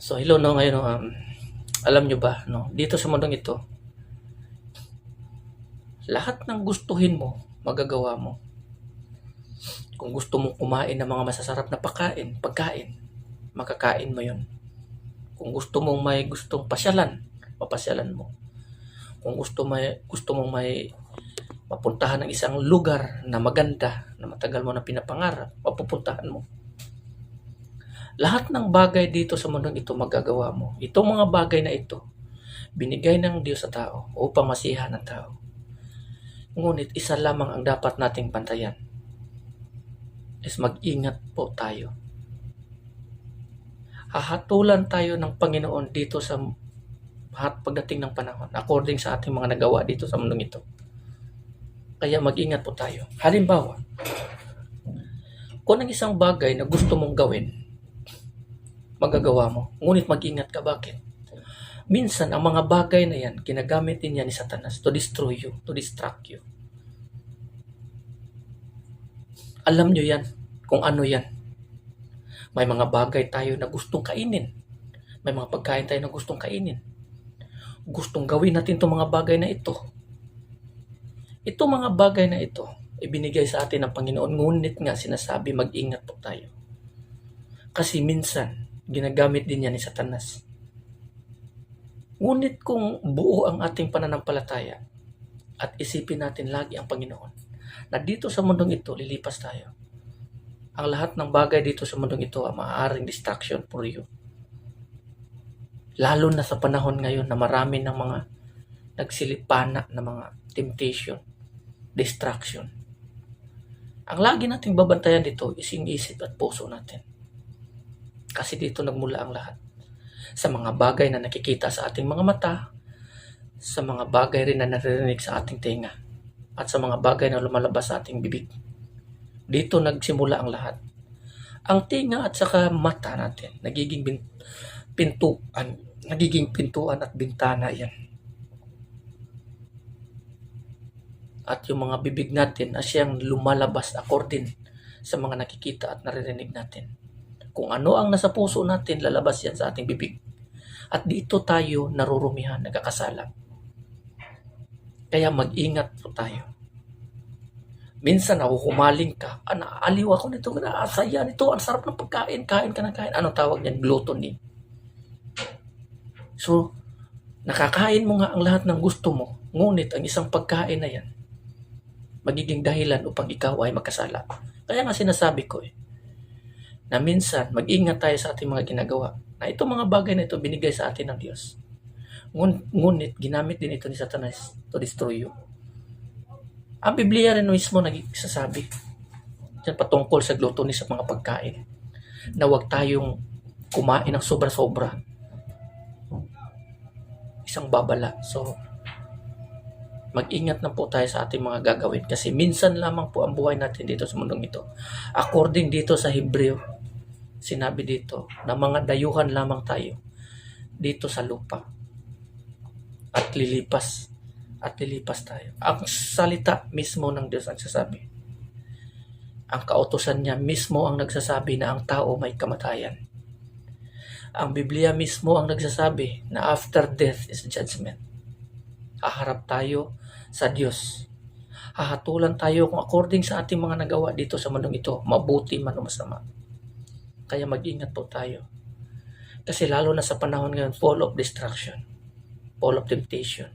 So hello no ngayon no, alam nyo ba no dito sa mundong ito lahat ng gustuhin mo magagawa mo. Kung gusto mong kumain ng mga masasarap na pagkain, makakain mo 'yon. Kung gusto mong may gustong pasyalan, papasyalan mo. Kung gusto mong may mapuntahan ng isang lugar na maganda na matagal mo na pinapangarap, mapupuntahan mo. Lahat ng bagay dito sa mundong ito magagawa mo. Itong mga bagay na ito binigay ng Diyos sa tao upang masiyahan ng tao. Ngunit isa lamang ang dapat nating bantayan is mag-ingat po tayo. Hahatulan tayo ng Panginoon dito sa pagdating ng panahon according sa ating mga nagawa dito sa mundong ito. Kaya mag-ingat po tayo. Halimbawa, kung ang isang bagay na gusto mong gawin, magagawa mo. Ngunit mag-ingat ka. Bakit? Minsan, ang mga bagay na yan, ginagamit din yan ni Satanas to destroy you, to distract you. Alam nyo yan, kung ano yan. May mga bagay tayo na gustong kainin. May mga pagkain tayo na gustong kainin. Gustong gawin natin itong mga bagay na ito. Itong mga bagay na ito, ibinigay sa atin ng Panginoon, ngunit nga sinasabi, mag-ingat po tayo. Kasi minsan, ginagamit din yan ni Satanas. Ngunit kung buo ang ating pananampalataya at isipin natin lagi ang Panginoon, na dito sa mundong ito, lilipas tayo. Ang lahat ng bagay dito sa mundong ito ay maaaring distraction for you. Lalo na sa panahon ngayon na marami ng mga nagsilipana na mga temptation, distraction. Ang lagi nating babantayan dito is yung isip at puso natin. Kasi dito nagmula ang lahat. Sa mga bagay na nakikita sa ating mga mata, sa mga bagay rin na naririnig sa ating tenga, at sa mga bagay na lumalabas sa ating bibig. Dito nagsimula ang lahat. Ang tinga at saka mata natin, nagiging pintuan at bintana yan. At yung mga bibig natin na siyang lumalabas according sa mga nakikita at naririnig natin. Kung ano ang nasa puso natin, lalabas yan sa ating bibig. At dito tayo narurumihan, nagkakasala. Kaya mag-ingat po tayo. Minsan nakukumaling ka, naaliw ako nito, saya nito, ang sarap ng pagkain, kain ka na kain. Anong tawag niyan? Gluttony. So, nakakain mo nga ang lahat ng gusto mo, ngunit ang isang pagkain na yan, magiging dahilan upang ikaw ay magkasala. Kaya nga sinasabi ko na minsan mag-ingat tayo sa ating mga ginagawa. Na itong mga bagay na ito binigay sa atin ng Diyos. Ngunit ginamit din ito ni Satanas to destroy you. Ang Biblia rin mismo nagsasabi diyan patungkol sa gluttony sa mga pagkain. Na huwag tayong kumain ng sobra-sobra. Isang babala. So, mag-ingat na po tayo sa ating mga gagawin kasi minsan lamang po ang buhay natin dito sa mundong ito. According dito sa Hebreo, sinabi dito na mga dayuhan lamang tayo dito sa lupa at lilipas tayo. Ang salita mismo ng Diyos ang sasabi. Ang kautusan niya mismo ang nagsasabi na ang tao may kamatayan. Ang Biblia mismo ang nagsasabi na after death is judgment. Haharap tayo sa Diyos. Hahatulan tayo kung according sa ating mga nagawa dito sa mundong ito, mabuti man o masama. Kaya mag-ingat po tayo. Kasi lalo na sa panahon ngayon, full of distraction, full of temptation.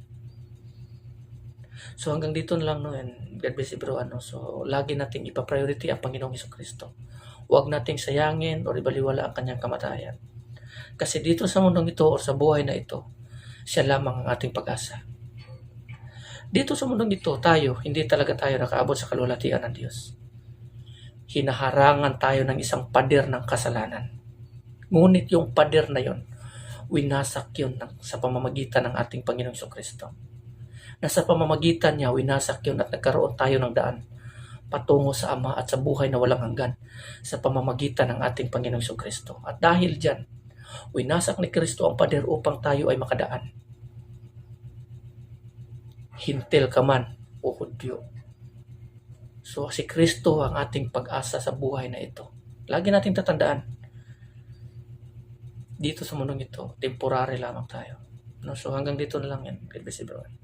So hanggang dito na lang, no, and God bless everyone. No? So lagi nating ipa-priority ang Panginoong Hesukristo. Huwag nating sayangin o ibaliwala ang kanyang kamatayan. Kasi dito sa mundong ito o sa buhay na ito, siya lamang ang ating pag-asa. Dito sa mundong ito, hindi talaga tayo nakaabot sa kalwalhatian ng Diyos. Hinaharangan tayo ng isang pader ng kasalanan. Ngunit yung pader na yon, winasak yun sa pamamagitan ng ating Panginoong Hesukristo. Na sa pamamagitan niya, winasak yun at nagkaroon tayo ng daan patungo sa Ama at sa buhay na walang hanggan sa pamamagitan ng ating Panginoong Hesukristo. At dahil dyan, winasak ni Kristo ang pader upang tayo ay makadaan. Hintil ka man o Hudyo. So si Kristo ang ating pag-asa sa buhay na ito. Lagi nating tatandaan. dito sa mundong ito, temporary lamang tayo. No? So hanggang dito na lang yan. God bless everyone.